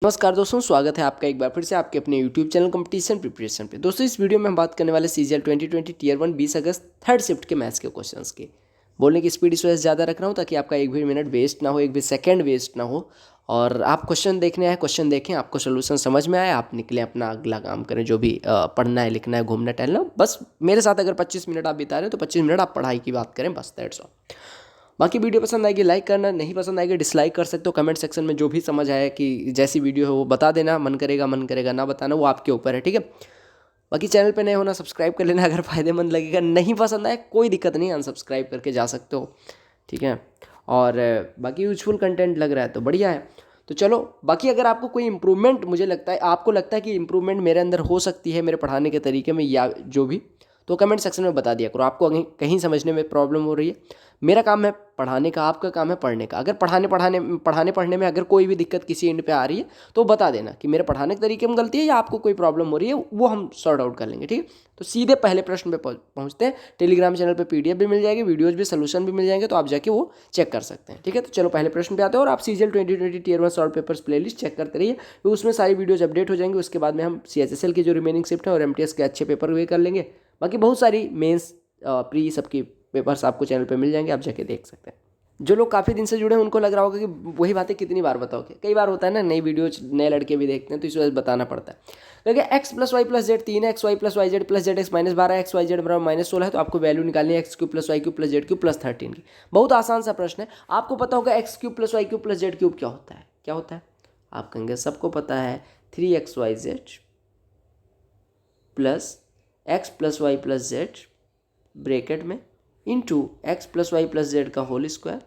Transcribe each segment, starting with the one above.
नमस्कार दोस्तों, स्वागत है आपका एक बार फिर से आपके अपने YouTube चैनल कंपटीशन प्रिपरेशन पे। दोस्तों इस वीडियो में हम बात करने वाले CGL 2020 टीयर 1 20 अगस्त थर्ड शिफ्ट के मैथ्स के क्वेश्चंस की। बोलने की स्पीड इस वजह से ज़्यादा रख रहा हूँ ताकि आपका एक भी मिनट वेस्ट ना हो, एक भी सेकंड वेस्ट ना हो और आप क्वेश्चन देखने आए, क्वेश्चन देखें, आपको सोल्यूशन समझ में आए, आप निकले अपना अगला काम करें, जो भी पढ़ना है, लिखना है, घूमना टहलना। बस मेरे साथ अगर 25 मिनट आप बिता रहे हैं तो 25 मिनट आप पढ़ाई की बात करें, बस दैट्स ऑल। बाकी वीडियो पसंद आएगी लाइक करना, नहीं पसंद आएगी डिसलाइक कर सकते हो। कमेंट सेक्शन में जो भी समझ आया कि जैसी वीडियो है वो बता देना, मन करेगा ना बताना, वो आपके ऊपर है, ठीक है। बाकी चैनल पे नए होना सब्सक्राइब कर लेना अगर फ़ायदेमंद लगेगा। नहीं पसंद आए कोई दिक्कत नहीं, अनसब्सक्राइब करके जा सकते हो, ठीक है। और बाकी यूजफुल कंटेंट लग रहा है तो बढ़िया है। तो चलो, बाकी अगर आपको कोई इम्प्रूवमेंट, मुझे लगता है आपको लगता है कि इम्प्रूवमेंट मेरे अंदर हो सकती है मेरे पढ़ाने के तरीके में या जो भी, तो कमेंट सेक्शन में बता दिया करो। आपको कहीं कहीं समझने में प्रॉब्लम हो रही है, मेरा काम है पढ़ाने का, आपका काम है पढ़ने का। अगर पढ़ाने पढ़ने में अगर कोई भी दिक्कत किसी एंड पे आ रही है तो बता देना कि मेरे पढ़ाने के तरीके में गलती है या आपको कोई प्रॉब्लम हो रही है, वो हम सॉर्ट आउट कर लेंगे, ठीक है। तो सीधे पहले प्रश्न पे पहुंचते हैं। टेलीग्राम चैनल पे PDF भी मिल जाएगी, वीडियोज भी, सोल्यूशन भी मिल जाएंगे, तो आप जाके वो चेक कर सकते हैं, ठीक है। तो चलो पहले प्रश्न पे आते हैं और आप CGL 2020 tier 1 solve papers playlist check करते रहिए, तो उसमें सारी वीडियोज अपडेट हो जाएंगे। उसके बाद में हम CHSL की जो रिमेनिंग शिफ्ट है और MTS के अच्छे पेपर भी कर लेंगे। बाकी बहुत सारी मेंस प्री सबकी पेपर्स आपको चैनल पे मिल जाएंगे, आप जाके देख सकते हैं। जो लोग काफ़ी दिन से जुड़े हैं उनको लग रहा होगा कि वही बातें कितनी बार बताओगे। कई बार होता है ना, नई वीडियो नए लड़के भी देखते हैं तो इस वजह से बताना पड़ता है। क्योंकि x + y + z 3 है, xy + yz + zx - 12, xyz = -16 है, तो आपको वैल्यू निकालनी है x³ + y³ + z³ + 13 की। बहुत आसान सा प्रश्न है। आपको पता होगा x³ + y³ + z³ क्या होता है? क्या होता है? आप कहेंगे सबको पता है, 3xyz plus x + y + z bracket में इंटू x + y + z का whole square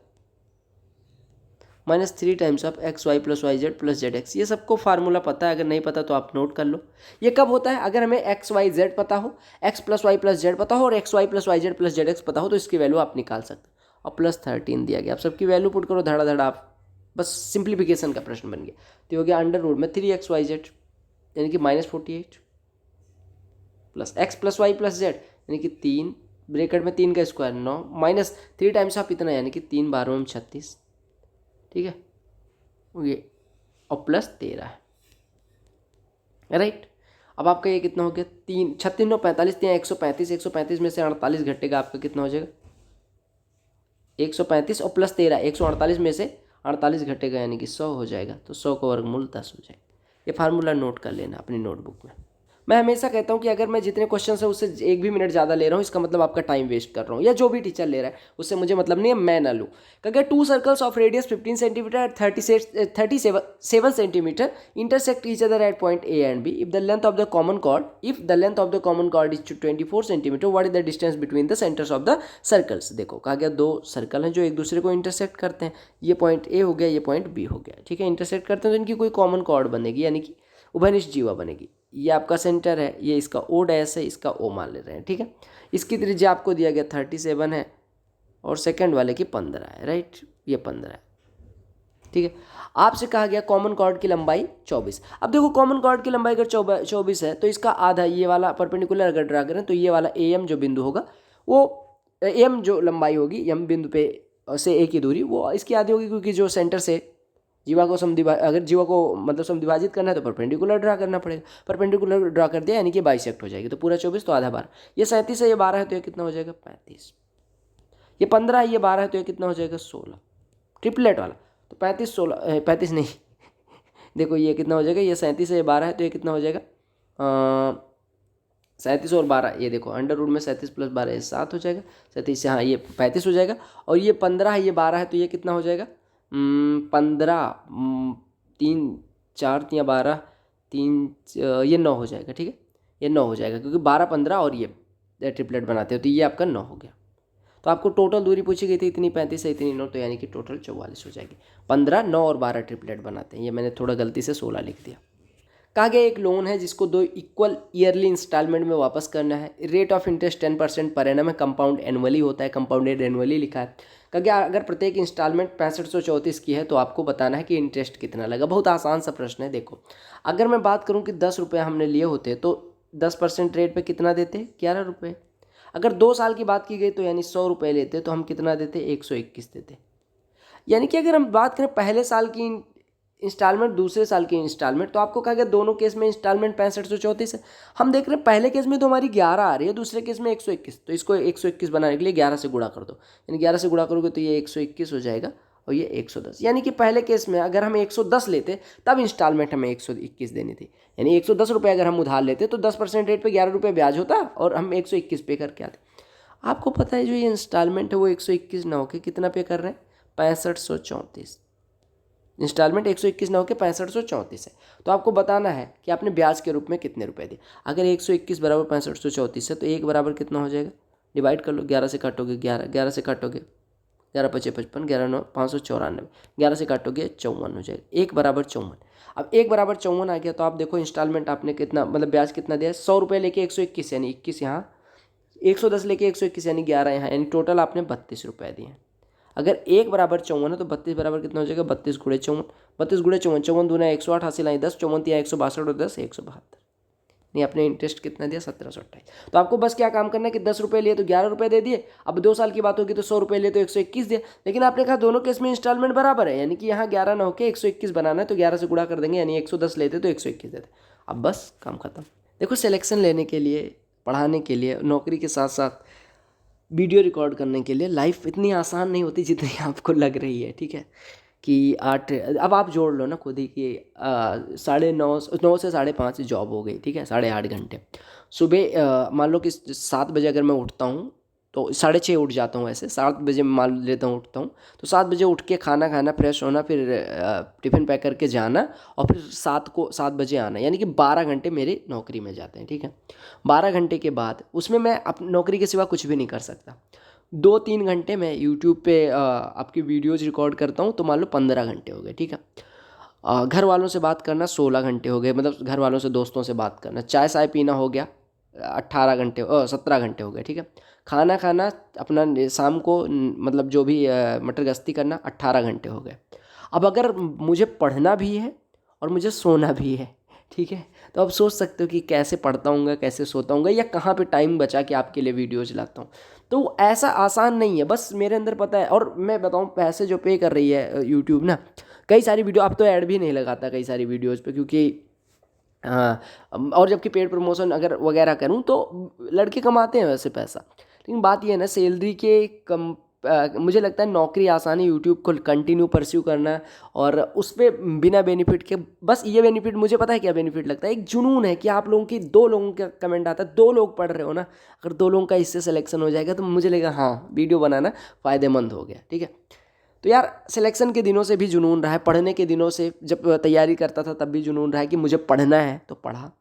-3 times of xy + yz + zx। ये सबको फार्मूला पता है, अगर नहीं पता तो आप नोट कर लो। ये कब होता है? अगर हमें x y z पता हो, x + y + z पता हो और xy + yz + zx पता हो, तो इसकी वैल्यू आप निकाल सकते हो। और +13 दिया गया, आप सबकी वैल्यू पुट करो धड़ा धड़ा, आप बस सिंप्लीफिकेशन का प्रश्न बन गया। तो हो गया अंडर रूट में 3xyz यानी कि -48 प्लस x + y + z यानी कि 3 ब्रैकेट में 3 का स्क्वायर 9 -3 टाइम्स ऑफ इतना यानी कि 3 12 में 36, ठीक है। ये और +13 है, राइट। अब आपका ये कितना हो गया? 3 36 9 45 3 135, 135 में से 48 घटेगा, आपका कितना हो जाएगा? 135 और +13 148 में से 48 घटेगा यानी कि 100 हो जाएगा। तो 100 का वर्गमूल 10 हो जाएगा। ये फार्मूला नोट कर लेना अपनी नोटबुक में। मैं हमेशा कहता हूँ कि अगर मैं जितने क्वेश्चन है उससे एक भी मिनट ज़्यादा ले रहा हूँ, इसका मतलब आपका टाइम वेस्ट कर रहा हूँ, या जो भी टीचर ले रहा है उससे मुझे मतलब नहीं है, मैं ना लूँ। क्योंकि 2 circles of radius 15 centimetre 37 centimetre intersect each other at point A and B। If the length of the common chord is 24 centimetre, what is the distance between the centres of the circles. देखो कहा गया 2 circle हैं जो एक दूसरे को intersect करते हैं। ये पॉइंट A हो गया, ये पॉइंट B हो गया, ठीक है। इंटरसेक्ट करते हैं तो इनकी कोई कॉमन कॉर्ड बनेगी, यानी कि उभयनिष्ठ जीवा बनेगी। ये आपका सेंटर है, ये इसका O डैश है, इसका O मान ले रहे हैं, ठीक है। इसकी त्रिज्या आपको दिया गया 37 है और सेकंड वाले की 15 है, राइट। ये 15 है, ठीक है। आपसे कहा गया कॉमन कॉर्ड की लंबाई 24। अब देखो कॉमन कॉर्ड की लंबाई अगर 24 है तो इसका आधा, ये वाला परपेंडिकुलर अगर ड्रा करें तो ये वाला AM जो बिंदु होगा, वो AM जो लंबाई होगी M बिंदु पे से A की दूरी, वो इसकी आधी होगी, क्योंकि जो सेंटर से जीवा को अगर जीवा को मतलब समद्विभाजित करना है तो परपेंडिकुलर ड्रा करना पड़ेगा। परपेंडिकुलर ड्रा कर दिया यानी कि बाइसेक्ट हो जाएगी। तो पूरा 24 तो आधा 12। ये 37 है, ये 12 है, तो ये कितना हो जाएगा? 35। ये 15 है, ये 12 है, तो ये कितना हो जाएगा? 16। ट्रिपलेट वाला तो 35 16 35 नहीं देखो ये कितना हो जाएगा? ये 37 है, ये 12 है, तो ये कितना हो जाएगा? 37 और 12, ये देखो अंडर रूट में 37 + 12 ये 7 हो जाएगा। 37 से हाँ ये 35 हो जाएगा। और ये 15 है, ये 12 है, तो ये कितना हो जाएगा? 15 3 4 या 12 3 ये 9 हो जाएगा, ठीक है। ये 9 हो जाएगा क्योंकि 12 15 और ये ट्रिपलेट बनाते हो, तो ये आपका 9 हो गया। तो आपको टोटल दूरी पूछी गई थी इतनी 35 है, इतनी 9, तो यानी कि टोटल 44 हो जाएगी। 15 9 और 12 ट्रिपलेट बनाते हैं। ये मैंने थोड़ा गलती से 16 लिख दिया। कहा गया एक लोन है जिसको 2 इक्वल ईयरली इंस्टॉलमेंट में वापस करना है। Rate of interest 10% per annum है, कंपाउंड एनुअली होता है, कंपाउंडेड एनुअली लिखा है। कहा गया अगर प्रत्येक इंस्टॉलमेंट 6534 की है तो आपको बताना है कि इंटरेस्ट कितना लगा। बहुत आसान सा प्रश्न है। देखो अगर मैं बात करूं कि 10 रुपये हमने लिए होते तो 10% रेट पे कितना देते? 11 रुपये। अगर 2 साल की बात की गई तो यानी 100 रुपये लेते तो हम कितना देते? 121 देते। यानी कि अगर हम बात करें पहले साल की इंस्टॉलमेंट दूसरे साल की इंस्टॉलमेंट, तो आपको कहा गया दोनों केस में इंस्टॉलमेंट 6534 है। हम देख रहे हैं पहले केस में तो हमारी 11 आ रही है, दूसरे केस में 121, तो इसको 121 बनाने के लिए 11 से गुणा कर दो, यानी 11 से गुणा करोगे तो ये 121 हो जाएगा और ये 110, यानी कि पहले केस में अगर हम 110 लेते तब इंस्टॉलमेंट हमें 121 देनी थी, यानी 110 रुपये अगर हम उधार लेते तो 10% रेट पे 11 रुपये ब्याज होता और हम 121 पे करके आते। आपको पता है जो ये इंस्टॉलमेंट है वो 121 ना होकर कितना पे कर रहे हैं, 6534। इंस्टॉलमेंट 121 ना होकर 6534 है। तो आपको बताना है कि आपने ब्याज के रूप में कितने रुपए दिए। अगर 121 बराबर 6534 है तो एक बराबर कितना हो जाएगा, डिवाइड कर लो, 11 से काटोगे 11, 11 से काटोगे 11 पचे 55, 11 9 594, 11 से काटोगे 54 हो जाएगा, एक बराबर 54। अब एक बराबर 54 आ गया तो आप देखो इंस्टॉलमेंट आपने कितना, मतलब ब्याज कितना दिया है, 100 रुपये लेके 121, यानी 21 यहाँ, 110 लेके 121 यानी 11 यहाँ, यानी टोटल आपने 32 रुपये दिए। अगर एक बराबर 54 है तो 32 बराबर कितना हो जाएगा, 32 गुणे 54, 32 गुणे 54, 54 दूना 108, हासिल आई 10, 54 तिया 162 और 10 172, नहीं आपने इंटरेस्ट कितना दिया 1728। तो आपको बस क्या काम करना है कि 10 रुपये लिए तो 11 रुपये दे दिए, अब 2 साल की बात होगी तो 100 रुपये लिए तो 121 दिए, लेकिन आपने कहा दोनों केस में इंस्टॉलमेंट बराबर है, यानी कि यहाँ 11 ना होकर 121 बनाना है तो 11 से गुणा कर देंगे, यानी 110 लेते तो 121 देते। अब बस काम खत्म। देखो सिलेक्शन लेने के लिए, पढ़ाने के लिए, नौकरी के साथ साथ वीडियो रिकॉर्ड करने के लिए लाइफ इतनी आसान नहीं होती जितनी आपको लग रही है, ठीक है। कि 8, अब आप जोड़ लो ना खुद ही कि 9:30 से 5:30 जॉब हो गई, ठीक है, 8.5 घंटे। सुबह मान लो कि 7 बजे अगर मैं उठता हूँ तो 6:30 उठ जाता हूँ, ऐसे 7 बजे मान लेता हूँ उठता हूँ, तो 7 बजे उठ के खाना खाना, फ्रेश होना, फिर टिफ़िन पैक करके जाना और फिर 7 बजे आना, यानी कि 12 घंटे मेरी नौकरी में जाते हैं, ठीक है। 12 घंटे के बाद उसमें मैं अपनी नौकरी के सिवा कुछ भी नहीं कर सकता। 2-3 घंटे मैं यूट्यूब पे आपकी वीडियोज़ रिकॉर्ड करता हूँ, तो मान लो 15 घंटे हो गए, ठीक है। घर वालों से बात करना 16 घंटे हो गए, मतलब घर वालों से, दोस्तों से बात करना, चाय पीना हो गया 18 घंटे, 17 घंटे हो गए, ठीक है। खाना खाना अपना शाम को मतलब जो भी मटर गश्ती करना 18 घंटे हो गए। अब अगर मुझे पढ़ना भी है और मुझे सोना भी है, ठीक है, तो आप सोच सकते हो कि कैसे पढ़ता हूँ, कैसे सोता हूँ, या कहाँ पे टाइम बचा के आपके लिए वीडियोज लाता हूँ। तो ऐसा आसान नहीं है, बस मेरे अंदर पता है। और मैं बताऊँ पैसे जो पे कर रही है यूट्यूब ना, कई सारी वीडियो, अब तो ऐड भी नहीं लगाता कई सारी वीडियोज़ पे, क्योंकि हाँ, और जबकि पेड प्रमोशन अगर वगैरह करूँ तो लड़के कमाते हैं वैसे पैसा, लेकिन बात ये है ना सैलरी के कम, मुझे लगता है नौकरी आसान है यूट्यूब को कंटिन्यू परस्यू करना, और उस पर बिना बेनिफिट के, बस ये बेनिफिट मुझे पता है क्या बेनिफिट लगता है, एक जुनून है कि आप लोगों की 2 लोगों का कमेंट आता है, 2 लोग पढ़ रहे हो ना, अगर 2 लोगों का इससे सिलेक्शन हो जाएगा तो मुझे लगेगा हाँ वीडियो बनाना फ़ायदेमंद हो गया, ठीक है। तो यार सिलेक्शन के दिनों से भी जुनून रहा है, पढ़ने के दिनों से जब तैयारी करता था तब भी जुनून रहा है कि मुझे पढ़ना है तो पढ़ा,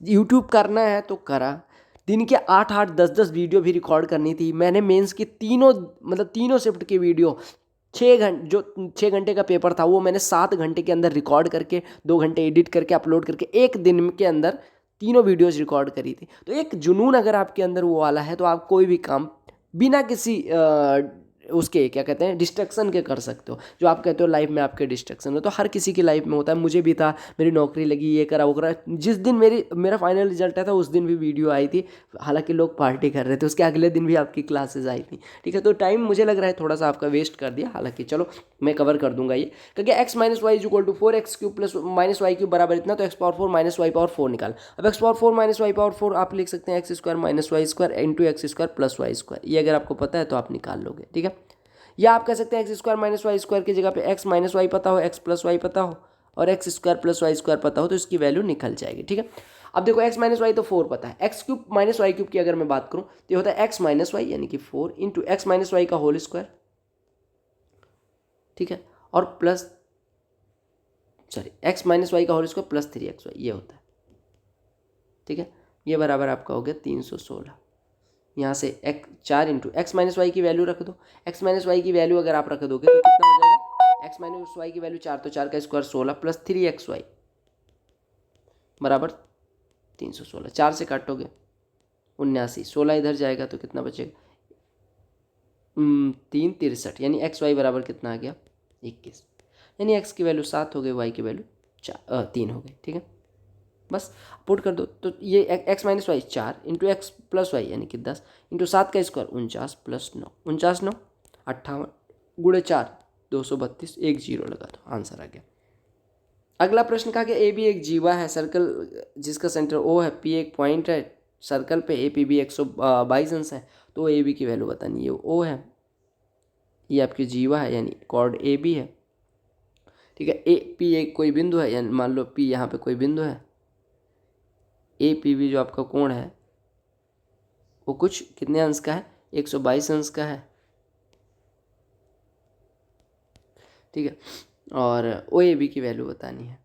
यूट्यूब करना है तो करा। दिन के 8-8 10-10 वीडियो भी रिकॉर्ड करनी थी मैंने, मेंस की तीनों शिफ्ट की वीडियो, 6 घंटे का पेपर था वो मैंने 7 घंटे के अंदर रिकॉर्ड करके 2 घंटे एडिट करके अपलोड करके एक दिन के अंदर तीनों वीडियोज़ रिकॉर्ड करी थी। तो एक जुनून अगर आपके अंदर वो वाला है तो आप कोई भी काम बिना किसी उसके क्या कहते हैं डिस्ट्रक्शन के कर सकते हो। जो आप कहते हो लाइफ में आपके डिस्ट्रक्शन हो, तो हर किसी की लाइफ में होता है, मुझे भी था, मेरी नौकरी लगी, ये करा वो करा, जिस दिन मेरा फाइनल रिजल्ट आया था उस दिन भी वीडियो आई थी, हालांकि लोग पार्टी कर रहे थे, उसके अगले दिन भी आपकी क्लासेज आई थी, ठीक है। तो टाइम मुझे लग रहा है थोड़ा सा आपका वेस्ट कर दिया, हालांकि चलो मैं कवर कर दूंगा ये, क्योंकि x minus Y is equal to 4x³ plus minus Y cube बराबर इतना, तो x power 4 minus Y power 4 निकाल। अब x power 4 minus Y power 4 आप लिख सकते हैं x² minus Y square into x² plus Y square, ये अगर आपको पता है तो आप निकाल लोगे, ठीक है। या आप कह सकते हैं x² माइनस वाई स्क्वायर की जगह पे x माइनस वाई पता हो, x प्लस वाई पता हो और x² प्लस वाई स्क्वायर पता हो, तो इसकी वैल्यू निकल जाएगी, ठीक है। अब देखो x माइनस वाई तो 4 पता है, x³ माइनस वाई क्यूब की अगर मैं बात करूं तो ये होता है x माइनस वाई यानी कि 4 इंटू एक्स माइनस वाई का होल स्क्वायर, ठीक है, और प्लस x माइनस वाई का होल स्क्वायर प्लस 3xy ये होता है, ठीक है। ये बराबर आपका हो गया 316। यहाँ से 4 इंटू एक्स माइनस वाई की वैल्यू रख दो, एक्स माइनस वाई की वैल्यू अगर आप रख दोगे तो कितना हो जाएगा, एक्स माइनस वाई की वैल्यू 4, तो 4 का स्क्वायर 16 प्लस 3xy बराबर 316। 4 से काटोगे 79, 16 इधर जाएगा तो कितना बचेगा 3 63, यानी एक्स वाई बराबर कितना आ गया 21, यानी एक्स की वैल्यू 7 हो गई, वाई की वैल्यू 3 हो गई, ठीक है। बस पुट कर दो, तो ये x minus Y 4 into X plus Y यानी कि 10 इंटू 7 का स्क्वायर 49 प्लस 9, 49 9 58 गुणे 4 232, 1 0 लगा दो, आंसर आ गया। अगला प्रश्न कहा कि ए बी एक जीवा है, सर्कल जिसका सेंटर ओ है, पी एक पॉइंट है सर्कल पे, ए पी बी 122 अंश है, तो ए बी की वैल्यू बतानी है। ओ है, ये आपकी जीवा है यानी कॉर्ड ए बी है, ठीक है। ए पी एक कोई बिंदु है, यानी मान लो पी यहाँ पे कोई बिंदु है, ए पी बी जो आपका कोण है वो कुछ कितने अंश का है, 122 अंश का है, ठीक है। और ओ ए बी की वैल्यू बतानी है,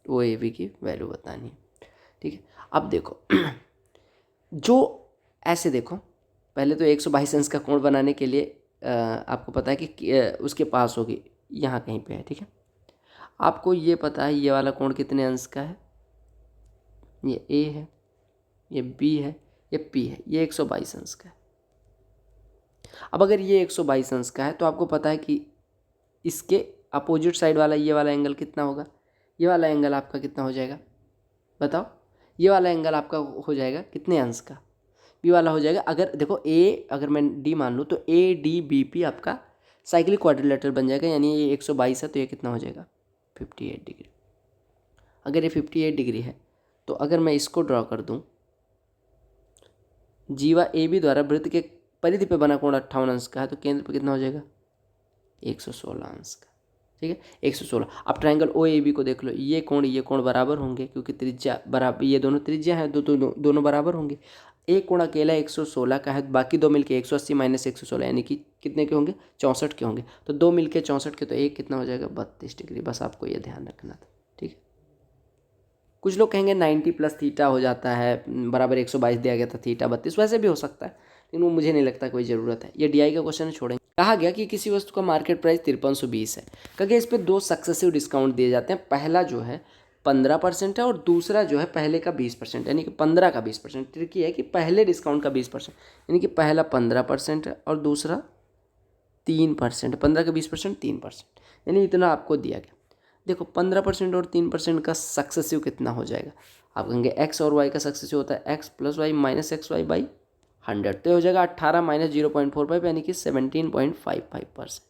ओ ए बी की वैल्यू बतानी है, ठीक है। अब देखो जो ऐसे देखो, पहले तो 122 अंश का कोण बनाने के लिए आपको पता है कि उसके पास होगी, यहाँ कहीं पे है, ठीक है। आपको ये पता है ये वाला कोण कितने अंश का है, ये ए है, ये बी है, ये पी है, ये 122 अंश का है। अब अगर ये 122 अंश का है तो आपको पता है कि इसके अपोजिट साइड वाला ये वाला एंगल कितना होगा, ये वाला एंगल आपका कितना हो जाएगा बताओ, ये वाला एंगल आपका हो जाएगा कितने अंश का, बी वाला हो जाएगा। अगर देखो ए, अगर मैं डी मान लूँ तो ए डी बी पी आपका साइक्लिक क्वाड्रिलेटरल बन जाएगा, यानी ये 122 है तो ये कितना हो जाएगा 58 डिग्री। अगर ये 58 डिग्री है तो अगर मैं इसको ड्रॉ कर दूँ, जीवा ए बी द्वारा वृत्त के परिधि पे बना कोण 58 अंश का है, तो केंद्र पे कितना हो जाएगा 116 अंश का, ठीक है 116। अब ट्रायंगल ओ ए बी को देख लो, ये कोण बराबर होंगे क्योंकि त्रिज्या बराबर, ये दोनों त्रिज्या हैं, दोनों बराबर होंगे। एक कोण अकेला 116 का है, बाकी दो मिलके 180 माइनस 116 यानी कि कितने के होंगे 64 के होंगे, तो दो मिलके 64 के, तो एक कितना हो जाएगा 32 डिग्री। बस आपको ये ध्यान रखना था, ठीक है। कुछ लोग कहेंगे 90 प्लस थीटा हो जाता है, बराबर 122 दिया गया था, थीटा 32, वैसे भी हो सकता है, लेकिन वो मुझे नहीं लगता कोई ज़रूरत है। ये डीआई का क्वेश्चन छोड़ेंगे। कहा गया कि किसी वस्तु का मार्केट प्राइस 5320 है, कहा गया इस पर दो सक्सेसिव डिस्काउंट दिए जाते हैं, पहला जो है 15% है और दूसरा जो है पहले का 20%, यानी कि 15 का 20%। ट्रिकी है कि पहले डिस्काउंट का 20%, यानी कि पहला 15% है और दूसरा 3%, 15 का 20% 3%, यानी इतना आपको दिया गया। देखो 15% और 3% का सक्सेसिव कितना हो जाएगा, आप कहेंगे एक्स और वाई का सक्सेसिव होता है X plus Y minus X Y by 100, तो हो जाएगा 18 माइनस 0.45 यानी कि 17.55%।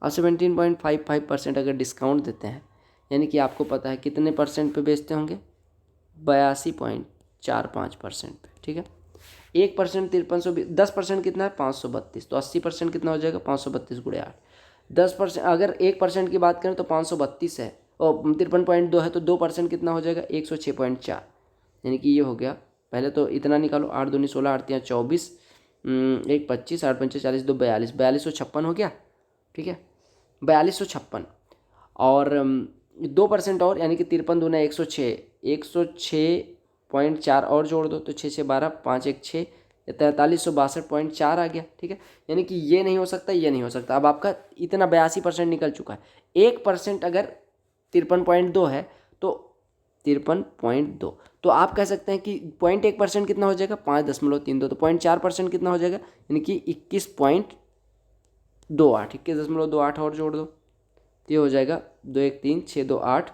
अब 17.55% अगर डिस्काउंट देते हैं, यानी कि आपको पता है कितने परसेंट पे बेचते होंगे 82.45% पे, ठीक है। 1% 5320, 10% कितना है 532, तो 80% कितना हो जाएगा 532 गुणे 8। 10%, अगर 1% की बात करें तो 532 है और 53.2 है, तो 2% कितना हो जाएगा 106.4, यानी कि ये हो गया। पहले तो इतना निकालो, 8 दूनी 16, 8 तियाँ 24, 1 25, 8 पंचे 40, 2 42, 4256 हो गया, ठीक है 4256। और 2% और, यानी कि 53 दूना 106, 106.4 और जोड़ दो तो 6 6 12, 5 1 6, 4362.4 आ गया, ठीक है। यानी कि ये नहीं हो सकता, ये नहीं हो सकता। अब आपका इतना 82% निकल चुका है। 1% अगर 53.2 है तो 53.2, तो आप कह सकते हैं कि 0.1% कितना हो जाएगा 5.32, तो 0.4% कितना हो जाएगा, यानी कि 21.28, 21.28 और जोड़ दो तो ये हो जाएगा 2 1 3 6 2 8,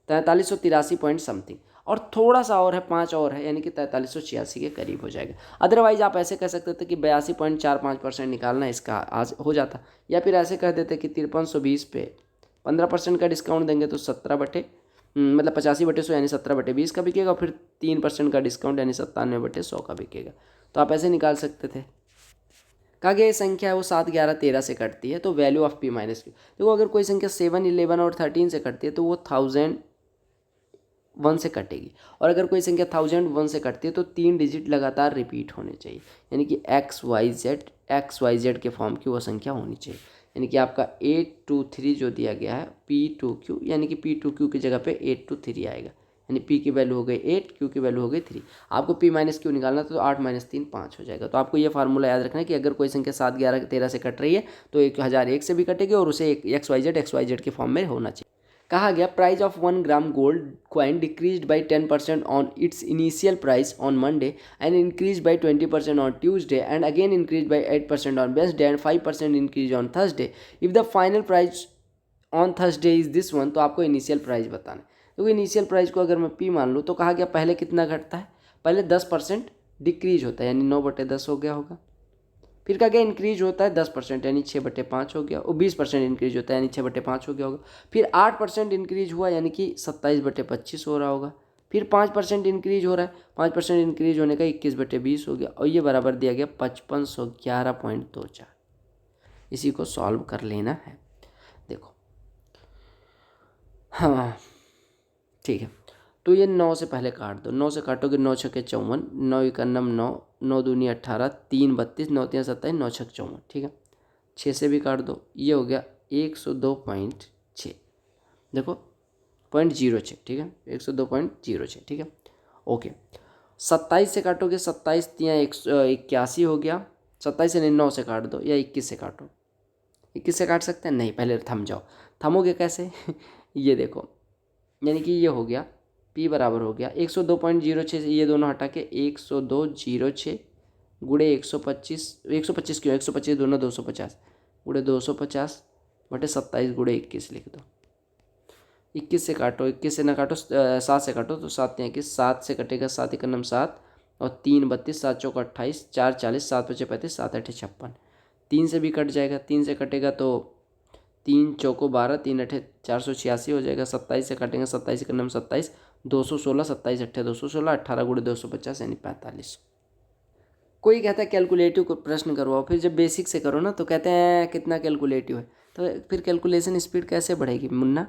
4383 पॉइंट समथिंग, और थोड़ा सा और है 5 और है, यानी कि 4386 के करीब हो जाएगा। अदरवाइज आप ऐसे कह सकते थे कि 82.45% निकालना इसका आज हो जाता, या फिर ऐसे कह देते कि 5320 पे 15% का डिस्काउंट देंगे तो 85/100 यानी 17/20 का बिकेगा, फिर 3% का डिस्काउंट यानी 97/100 का बिकेगा। तो आप ऐसे निकाल सकते थे। कहा गया ये संख्या है वो 7 11 13 से कटती है, तो value of P minus Q. देखो अगर कोई संख्या 7 11 और 13 से कटती है तो वो 1001 से कटेगी, और अगर कोई संख्या 1001 से कटती है तो 3 डिजिट लगातार रिपीट होने चाहिए, यानी कि XYZ के फॉर्म की वो संख्या होनी चाहिए। यानी कि आपका 823 जो दिया गया है P2Q, यानी कि P2Q की जगह पे 823 आएगा, यानी P की वैल्यू हो गई 8, Q की वैल्यू हो गई 3। आपको P माइनस Q निकालना तो 8 माइनस 3 5 हो जाएगा। तो आपको ये फार्मूला याद रखना है कि अगर कोई संख्या 7 11 13 से कट रही है तो 1001 से भी कटेगी और उसे XYZ के फॉर्म में होना चाहिए। कहा गया price of 1 gram gold coin decreased by 10% on it's initial price on Monday and increase by 20% on Tuesday and again increase by 8% on Wednesday and 5% increase on Thursday. If the final price on Thursday is this one, तो आपको initial price बताना है। क्योंकि initial price को अगर मैं P मान लूँ तो कहा गया पहले कितना घटता है, पहले 10% डिक्रीज होता है, यानी 9/10 हो गया होगा, फिर क्या गया, इंक्रीज होता है 10% यानी 6/5 हो गया, और 20% इंक्रीज होता है यानी 6/5 हो गया होगा। फिर 8% इंक्रीज हुआ यानी कि 27/25 हो रहा होगा। फिर 5% इंक्रीज हो रहा है, 5% इंक्रीज होने का 21/20 हो गया, और ये बराबर दिया गया 5511.24। इसी को सॉल्व कर लेना है। देखो हाँ ठीक है, तो ये 9 से पहले काट दो, 9 से काटोगे 9 छक्के 54, 9 का नम 9, 9 दूनी 18, 3 32, 9 3 27, 9 छक्के 54, ठीक है। 6 से भी काट दो, ये हो गया 102.6, देखो 0.06, ठीक है, 102.06, ठीक है, ओके। 27 से काटोगे, 27 तियाँ 181 हो गया, 27 से 9 से काट दो, या 21 से काटो, 21 से काट सकते हैं, नहीं पहले थम जाओ, थमोगे कैसे ये देखो, यानी कि ये हो गया P बराबर हो गया 102.06 से ये दोनों हटा के 102.06 गुड़े 125, 125 क्यों, 125 दोनों 250 गुड़े 250 बटे 27 गुड़े 21 लिख दो। 21 से काटो, 21 से ना काटो, 7 से काटो, तो 7 या 21, 7 से कटेगा 7 एक नम 7, और 3 32, 7 चौक 28, 4 40, 7 पचे 35, 7 8 56। 3 से भी कट जाएगा, 3 से कटेगा तो 3 चौको 12, 3 अठे 486 हो जाएगा। 27 से काटेंगे, 27 का नाम 27, 216, 27 अट्ठे 216, 18 गुड़े 250 यानी 45। कोई कहता है कैलकुलेटिव को प्रश्न करवाओ, फिर जब बेसिक से करो ना तो कहते हैं कितना कैलकुलेटिव है, तो फिर कैलकुलेशन स्पीड कैसे बढ़ेगी मुन्ना?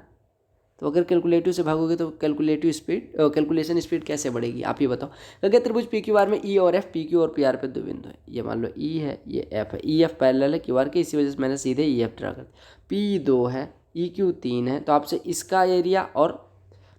तो अगर कैलकुलेटिव से भागोगे तो कैलकुलेशन स्पीड कैसे बढ़ेगी, आप ही बताओ। अगर त्रिभुज पी क्यू आर में ई और एफ, पी क्यू और पी आर पे दो बिंदु है, ये मान लो ई है, ये एफ है, ई एफ पैरेलल है क्यू आर के, इसी वजह से मैंने सीधे ई एफ ड्रा कर दिया। पी 2 है, ई क्यू 3 है, तो आपसे इसका एरिया और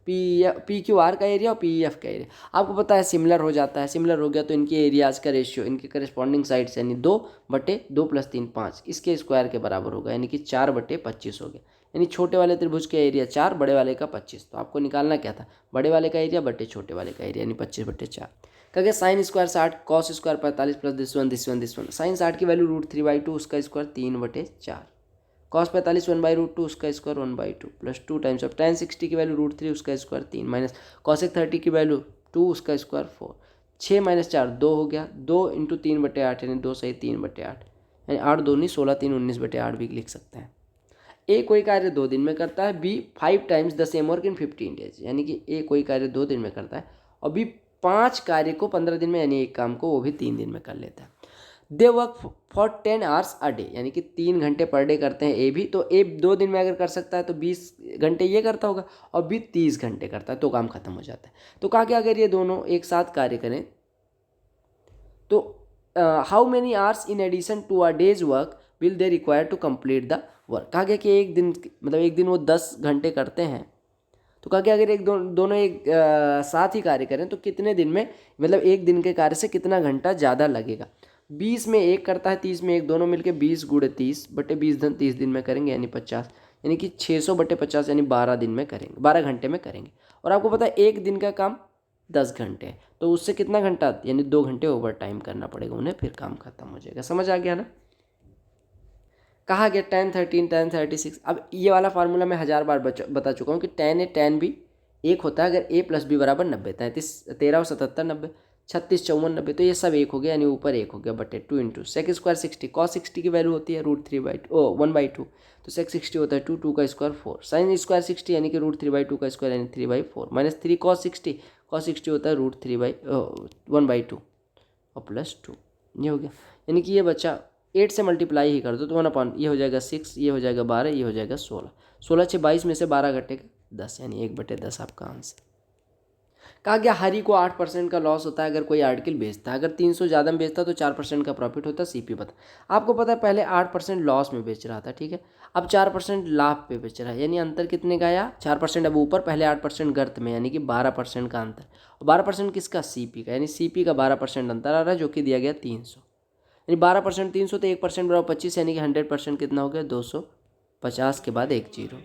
पी क्यू आर का एरिया और पी एफ का एरिया आपको पता है सिमिलर हो जाता है। सिमिलर हो गया तो इनके एरियाज का रेशियो, इनके करस्पॉन्डिंग साइड्स यानी 2/2 + 3 5, इसके स्क्वायर के बराबर होगा, यानी कि 4/25 हो गया। यानी छोटे वाले त्रिभुज का एरिया 4, बड़े वाले का 25। तो आपको निकालना क्या था, बड़े वाले का एरिया बटे छोटे वाले का एरिया, यानी 25/4। क्या sine square 60, cos square 45 + this one sine 60 की वैल्यू √3/2, उसका स्क्वायर 3/4, कॉस 45 1/√2, उसका square 1/2 plus 2 times of tan 60 की वैल्यू √3, उसका स्क्वायर 3 माइनस कॉसेक 30 की वैल्यू 2, उसका स्क्वायर 4, 6 - 4 2 हो गया, 2 × 3/8 यानी 2 सही 3/8, यानी 8 दूनी 16, 3 19/8 भी लिख सकते हैं। ए कोई कार्य 2 दिन में करता है, B 5 times the same work in 15 days, यानी कि ए कोई कार्य 2 दिन में करता है और बी 5 कार्य को 15 दिन में, यानी एक काम को वो भी 3 दिन में कर लेता है। They work for 10 hours a day, यानी कि 3 घंटे पर डे करते हैं ए भी, तो ए 2 दिन में अगर कर सकता है तो 20 घंटे ये करता होगा, और बी 30 घंटे करता है, तो काम खत्म हो जाता है। तो कहा कि अगर ये दोनों एक साथ कार्य करें तो how many hours in addition to a days work will they require to complete the work. कहा गया कि एक दिन, मतलब एक दिन वो 10 घंटे करते हैं, तो कहा गया अगर दोनों एक साथ ही कार्य करें तो कितने दिन में, मतलब एक दिन के कार्य से कितना घंटा ज़्यादा लगेगा। 20 में एक करता है, 30 में एक, दोनों मिलके 20 × 30 बटे 20 धन 30 दिन में करेंगे, यानी 50, यानी कि 600/50 यानी 12 दिन में करेंगे, 12 घंटे में करेंगे। और आपको पता है एक दिन का काम 10 घंटे है, तो उससे कितना घंटा, यानी 2 घंटे ओवर टाइम करना पड़ेगा उन्हें, फिर काम खत्म हो जाएगा। समझ आ गया ना? कहा गया tan 13 tan 36। अब ये वाला फार्मूला मैं 1000 बार बता चुका हूँ कि tan A tan B एक होता है अगर A + B = 90, 33 13 और 77 90, 36 54 90, तो ये सब एक हो गया, यानी ऊपर एक हो गया, बटे 2 × sec स्क्वायर 60, cos 60 की वैल्यू होती है √1/2, तो sec 60 होता है 2, 2 का स्क्वायर 4, sin स्क्वायर 60 यानी कि √3/2 का स्क्वायर यानी 3/4, माइनस 3 cos 60, cos 60 होता है √1/2 और प्लस 2, ये हो गया। यानी कि ये बच्चा 8 से मल्टीप्लाई ही कर दो तो 1/, ये हो जाएगा 6, ये हो जाएगा 12, ये हो जाएगा 16, 16 6 22 में से 12 घटेगा 10, यानी 1/10 आपका आंसर। कहा गया हरी को 8% का लॉस होता है अगर कोई आर्टिकल बेचता है, अगर 300 ज़्यादा में बेचता है तो 4% का प्रॉफिट होता है। सीपी बता। आपको पता है पहले 8% लॉस में बेच रहा था, ठीक है, अब 4% लाभ पे बेच रहा है, यानी अंतर कितने का आया, 4% अब ऊपर, पहले 8% गर्त में, यानी कि 12% का अंतर। और 12% किसका, सीपी का, यानी सीपी का 12% अंतर आ रहा है, जो कि दिया गया 300, यानी 12% 300 तो 1% = 25, यानी कि 100% कितना हो गया 250 के बाद एक जीरो।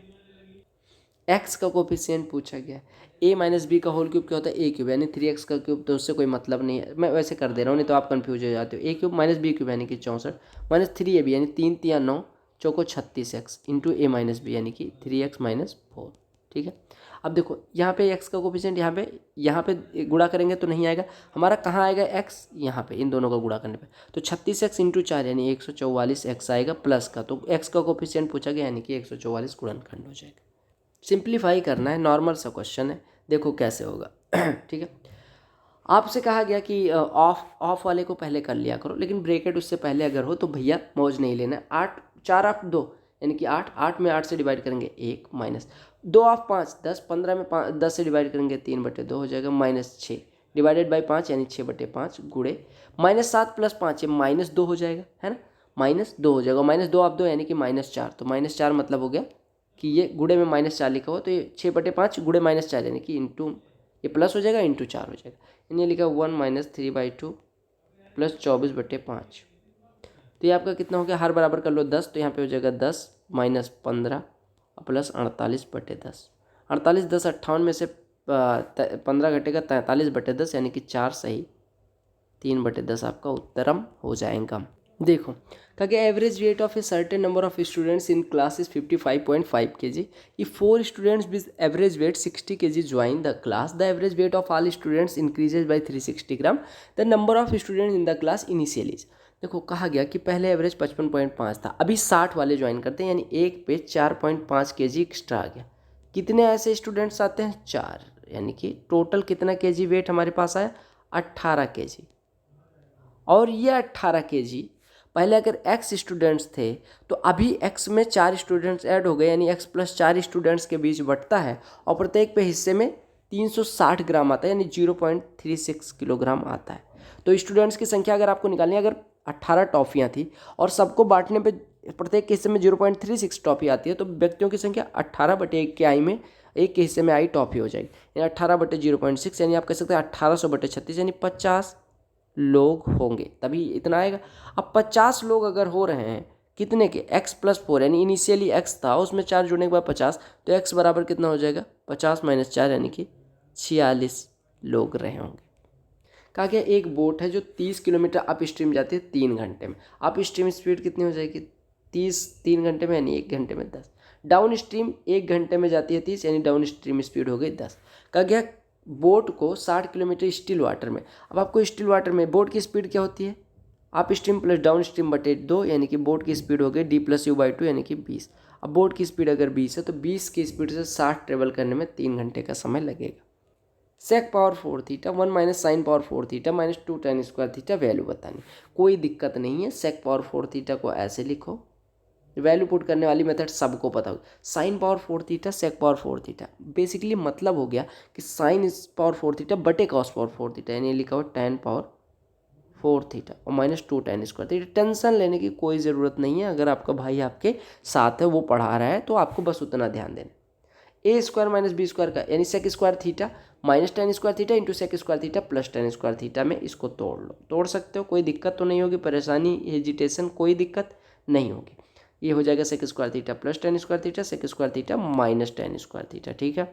एक्स का कोफिशिएंट पूछा गया, a - b का होल क्यूब क्या होता है a³ यानी 3x का क्यूब, तो उससे कोई मतलब नहीं है, मैं वैसे कर दे रहा हूँ, नहीं तो आप कन्फ्यूज हो जाते हो। a³ - b³ यानी कि 64, माइनस 3ab यानी 3 × 3 = 9, चौको 36x इंटू a - b यानी कि 3x - 4, ठीक है। अब देखो यहाँ पे x का कोफिशिएंट यहाँ पे गुणा करेंगे तो नहीं आएगा, हमारा कहाँ आएगा x, यहाँ पे इन दोनों का गुणा करने पे, तो 36x इंटू 4 यानी 144x आएगा प्लस का, तो x का कोफिशिएंट पूछा गया यानी कि 144 गुणनखंड हो जाएगा। सिंप्लीफाई करना है, नॉर्मल सा क्वेश्चन है, देखो कैसे होगा। ठीक है, आपसे कहा गया कि ऑफ वाले को पहले कर लिया करो, लेकिन ब्रैकेट उससे पहले अगर हो तो भैया मौज नहीं लेना। 8 4 8 2 यानी कि 8 8 में 8 से डिवाइड करेंगे 1 माइनस 2 ऑफ 5 10 15 में 10 से डिवाइड करेंगे 3/2 हो जाएगा माइनस 6 डिवाइडेड बाई 5 यानी 6/5 गुड़े -7 + 5 ये -2 हो जाएगा, है ना, -2 हो जाएगा, -2 ऑफ 2 यानी कि -4, तो -4 मतलब हो गया कि ये गुड़े में -4 लिखा हुआ, तो ये 6/5 गुड़े -4 यानी कि इंटू ये प्लस हो जाएगा इंटू 4 हो जाएगा, इन्हें लिखा 1 - 3/2 प्लस 24/5, तो ये आपका कितना हो गया, हर बराबर कर लो 10, तो यहाँ पे हो जाएगा 10 - 15 प्लस 48/10, 48 10 58 में से 15 घटेगा 43/10 यानी कि 4 सही 3/10 आपका उत्तरम हो जाएगा। देखो कहा average weight of a certain number of students in class is 55.5 kg, if 4 students with average weight 60 kg join the class, the average weight of all students increases by 360 gram, the number of students in the class initially is। देखो कहा गया कि पहले average 55.5 था, अभी 60 वाले join करते हैं यानी एक पे 4.5 kg एक्स्ट्रा आ गया, कितने ऐसे स्टूडेंट्स आते हैं 4, यानी कि टोटल कितना kg वेट हमारे पास आया 18 kg, और ये 18 kg पहले अगर x स्टूडेंट्स थे तो अभी x में 4 स्टूडेंट्स ऐड हो गए यानी x + 4 स्टूडेंट्स के बीच बंटता है और प्रत्येक पे हिस्से में 360 ग्राम आता है यानी 0.36 किलोग्राम आता है। तो स्टूडेंट्स की संख्या अगर आपको निकालनी है, अगर 18 टॉफ़ियाँ थी और सबको बांटने पे प्रत्येक के हिस्से में 0.36 टॉफ़ी आती है, तो व्यक्तियों की संख्या 18/1 के आई में एक के हिस्से में आई टॉफ़ी हो जाएगी, यानी 18/0.6 यानी आप कह सकते हैं 1800/36 यानी 50 लोग होंगे, तभी इतना आएगा। अब 50 लोग अगर हो रहे हैं कितने के x + 4 यानी इनिशियली x था उसमें 4 जुड़ने के बाद 50, तो x बराबर कितना हो जाएगा 50 - 4 यानी कि 46 लोग रहे होंगे। कहा गया एक बोट है जो 30 किलोमीटर अप स्ट्रीम जाती है 3 घंटे में, अप स्ट्रीम स्पीड कितनी हो जाएगी 30 3 घंटे में यानी 1 घंटे में 10, डाउन स्ट्रीम 1 घंटे में जाती है 30 यानी डाउन स्ट्रीम स्पीड हो गई 10। कहा गया बोट को 60 किलोमीटर स्टिल वाटर में, अब आपको स्टिल वाटर में बोट की स्पीड क्या होती है up stream plus down stream बटे 2 यानी कि बोट की स्पीड हो गई d + u/2 यानी कि 20। अब बोट की स्पीड अगर 20 है तो 20 की स्पीड से 60 ट्रेवल करने में 3 घंटे का समय लगेगा। sec power 4 theta 1 - sin power 4 theta -2 tan square theta value बतानी, कोई दिक्कत नहीं है, sec पावर 4 थीटा को ऐसे लिखो, वैल्यू पुट करने वाली मेथड सबको पता होगी, sine power 4 theta sec power 4 theta, basically मतलब हो गया कि साइन इस पावर 4 थीटा बटे कॉस पावर 4 थीटा यानी लिखा हुआ tan पावर 4 थीटा और -2 tan स्क्वायर थीटा। टेंशन लेने की कोई ज़रूरत नहीं है, अगर आपका भाई आपके साथ है वो पढ़ा रहा है तो आपको बस उतना ध्यान देना। a² - b² का यानी sec square theta -tan square theta into sec square theta plus tan square theta में इसको तोड़ लो, तोड़ सकते हो, कोई दिक्कत तो नहीं होगी, परेशानी हेजिटेशन कोई दिक्कत नहीं होगी। ये हो जाएगा sec square theta plus tan square theta sec square theta minus tan square theta. ठीक है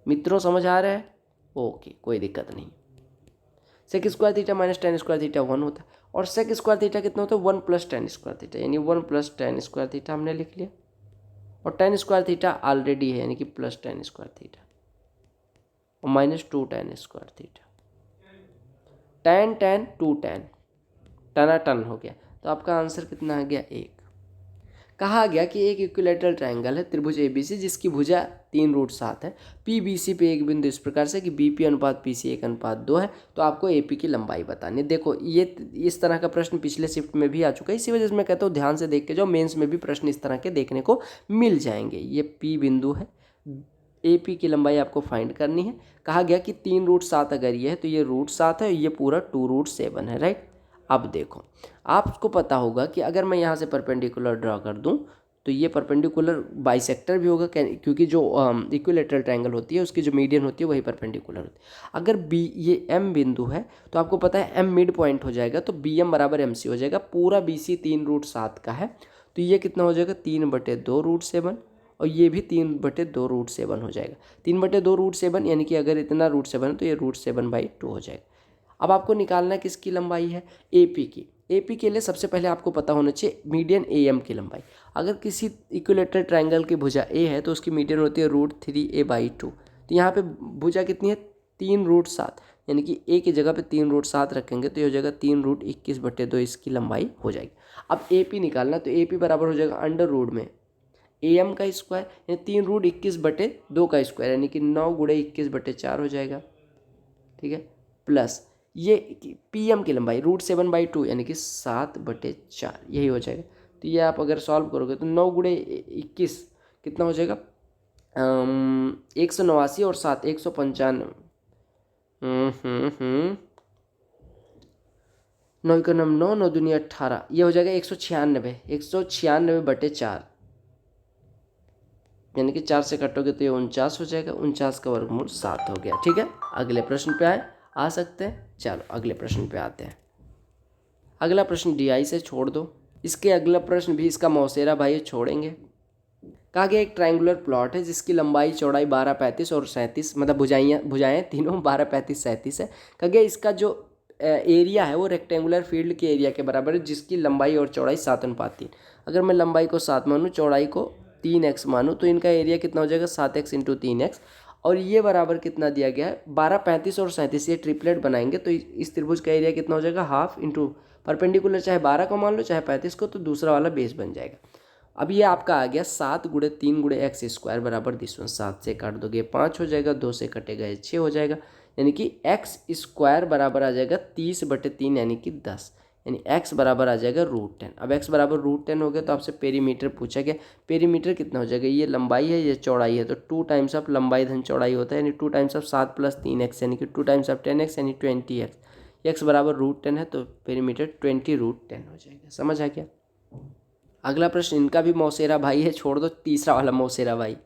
मित्रों, समझ आ रहा है? ओके, कोई दिक्कत नहीं। Sec square theta minus tan square theta 1 होता है और सेक स्क्वायर थीटा कितना होता है 1 + tan स्क्वायर थीटा यानी 1 + tan स्क्वायर थीटा हमने लिख लिया, और tan स्क्वायर थीटा ऑलरेडी है यानी कि प्लस tan स्क्वायर थीटा और -2 tan square theta, tan 2 tan टना टन हो गया, तो आपका आंसर कितना आ गया 1। कहा गया कि एक इक्विलेटरल ट्रायंगल है त्रिभुज ABC जिसकी भुजा 3 रूट 7 है, PBC पे एक बिंदु इस प्रकार से कि BP अनुपात PC 1:2 है, तो आपको AP की लंबाई बतानी है। देखो ये इस तरह का प्रश्न पिछले शिफ्ट में भी आ चुका है, इसी वजह से मैं कहता हूँ ध्यान से देख के जाओ, मेंस में भी प्रश्न इस तरह के देखने को मिल जाएंगे। ये P बिंदु है, AP की लंबाई आपको फाइंड करनी है। कहा गया कि 3 रूट 7 अगर ये है तो ये रूट 7 है, ये पूरा 2 रूट 7 है, राइट। अब देखो आपको पता होगा कि अगर मैं यहाँ से परपेंडिकुलर ड्रा कर दूँ तो ये परपेंडिकुलर बाइसेक्टर भी होगा, क्योंकि जो इक्विलेटरल ट्रायंगल होती है उसकी जो मीडियन होती है वही परपेंडिकुलर होती है। अगर बी ये M बिंदु है तो आपको पता है M मिड पॉइंट हो जाएगा, तो BM = MC हो जाएगा, पूरा BC 3 रूट 7 का है, तो ये कितना हो जाएगा 3/2 रूट 7 और ये भी 3/2 रूट 7 हो जाएगा। 3/2 रूट 7 यानी कि अगर इतना रूट 7 है तो ये रूट 7/2 हो जाएगा। अब आपको निकालना किसकी लंबाई है AP की, AP के लिए सबसे पहले आपको पता होना चाहिए मीडियन AM की लंबाई। अगर किसी इक्विलेटरल ट्रायंगल की भुजा A है तो उसकी मीडियन होती है √3a/2। तो यहाँ पे भुजा कितनी है 3√7, यानी कि A की जगह पे 3√7 रखेंगे तो ये हो जाएगा 3√21/2 इसकी लंबाई हो जाएगी। अब AP निकालना, तो AP बराबर हो जाएगा अंडर रूट में AM का स्क्वायर यानी 3√21/2 का स्क्वायर, यानी कि 9 × 21/4 हो जाएगा। ठीक है, प्लस ये PM की लंबाई √7/2 यानी कि 7/4 यही हो जाएगा। तो ये आप अगर सॉल्व करोगे तो 9 × 21 कितना हो जाएगा 189 और 7 195। 9 का 9 9 दूनी 18, ये हो जाएगा 196/4 यानी कि 4 से कटोगे तो ये 49 हो जाएगा। 49 का वर्गमूल 7 हो गया। ठीक है, अगले प्रश्न पे आ सकते हैं। चलो अगले प्रश्न पे आते हैं। अगला प्रश्न DI से छोड़ दो, इसके अगला प्रश्न भी इसका मौसेरा भाई छोड़ेंगे। कहा गया एक ट्रायंगुलर प्लॉट है जिसकी लंबाई चौड़ाई 12 35 और 37, मतलब भुजाएं तीनों 12 35 37 है। कहा गया इसका जो एरिया है वो रेक्टेंगुलर फील्ड के एरिया के बराबर है जिसकी लंबाई और चौड़ाई 7:3। अगर मैं लंबाई को 7 मानूँ, चौड़ाई को 3x मानूँ, तो इनका एरिया कितना हो जाएगा 7x × 3x। और ये बराबर कितना दिया गया है 12 35 और 37, ये ट्रिपलेट बनाएंगे तो इस त्रिभुज का एरिया कितना हो जाएगा हाफ इंटू परपेंडिकुलर, चाहे 12 को मान लो चाहे 35 को, तो दूसरा वाला बेस बन जाएगा। अब ये आपका आ गया 7 × 3 × x² बराबर दिस वन। 7 से काट दोगे 5 हो जाएगा, 2 से कटेगा 6 हो जाएगा, यानी कि x² बराबर आ जाएगा 30/3 यानी कि 10, यानी x बराबर आ जाएगा √10। अब x बराबर √10 हो गया तो आपसे पेरीमीटर पूछा गया। पेरीमीटर कितना हो जाएगा, ये लंबाई है ये चौड़ाई है, तो 2 टाइम्स ऑफ लंबाई धन चौड़ाई होता है, यानी 2 टाइम्स ऑफ 7 + 3x यानी कि 2 टाइम्स ऑफ 10x यानी 20x। x बराबर √10 है तो पेरीमीटर 20√10 हो जाएगा। समझ आ गया। अगला प्रश्न इनका भी मौसेरा भाई है, छोड़ दो तीसरा वाला मौसेरा भाई।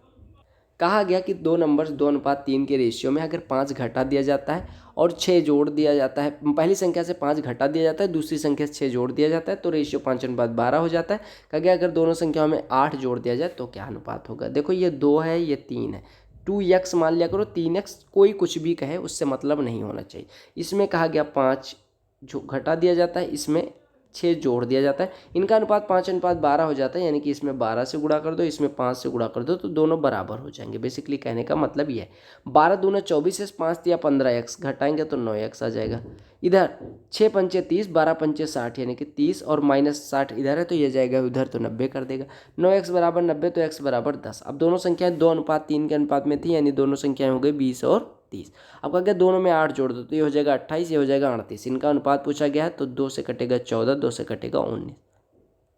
कहा गया कि 2 नंबर्स 2:3 के रेशियो में अगर 5 घटा दिया जाता है और 6 जोड़ दिया जाता है, पहली संख्या से 5 घटा दिया जाता है, दूसरी संख्या से 6 जोड़ दिया जाता है, तो रेशियो 5:12 हो जाता है। कहा गया अगर दोनों संख्याओं में 8 जोड़ दिया जाए तो क्या अनुपात होगा। देखो ये 2 है ये 3 है, 2x मान लिया करो, 3x कोई कुछ भी कहे उससे मतलब नहीं होना चाहिए। इसमें कहा गया 5 जो घटा दिया जाता है, इसमें 6 जोड़ दिया जाता है, इनका अनुपात 5:12 हो जाता है, यानी कि इसमें 12 से गुणा कर दो, इसमें 5 से गुणा कर दो, तो दोनों बराबर हो जाएंगे। बेसिकली कहने का मतलब ये है 12 दूना 24 से 5 दिया 15x, घटाएंगे तो 9x आ जाएगा। इधर 6 पंचे 30, 12 पंचे 60 यानी कि 30 और -60 इधर है तो ये जाएगा उधर तो 90 कर देगा। 9x बराबर 90 तो x बराबर 10। अब दोनों संख्याएं 2:3 के अनुपात में थी, यानी दोनों संख्याएं हो गई 20 और 30। अब क्या दोनों में 8 जोड़ दो तो ये हो जाएगा 28, ये हो जाएगा 38। इनका अनुपात पूछा गया है तो 2 से कटेगा 14, 2 से कटेगा 19।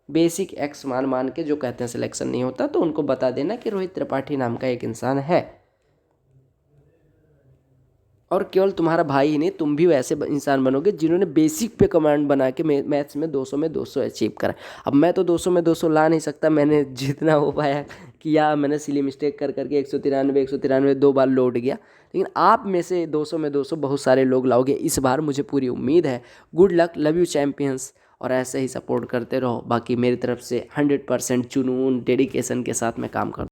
बेसिक x मान के जो कहते हैं सिलेक्शन नहीं होता तो उनको बता देना कि रोहित त्रिपाठी नाम का एक इंसान है। और केवल तुम्हारा भाई ही नहीं, तुम भी वैसे इंसान बनोगे जिन्होंने बेसिक पे कमांड बना के मैथ्स में 200 में 200 अचीव करा। अब मैं तो 200 में 200 ला नहीं सकता, मैंने जितना हो पाया किया, मैंने सिली मिस्टेक कर करके 193 2 बार लौट गया, लेकिन आप में से 200 में 200 बहुत सारे लोग लाओगे इस बार, मुझे पूरी उम्मीद है। Good luck, love you champions, और ऐसे ही सपोर्ट करते रहो। बाकी मेरी तरफ से 100% जुनून डेडिकेशन के साथ मैं काम करता हूँ।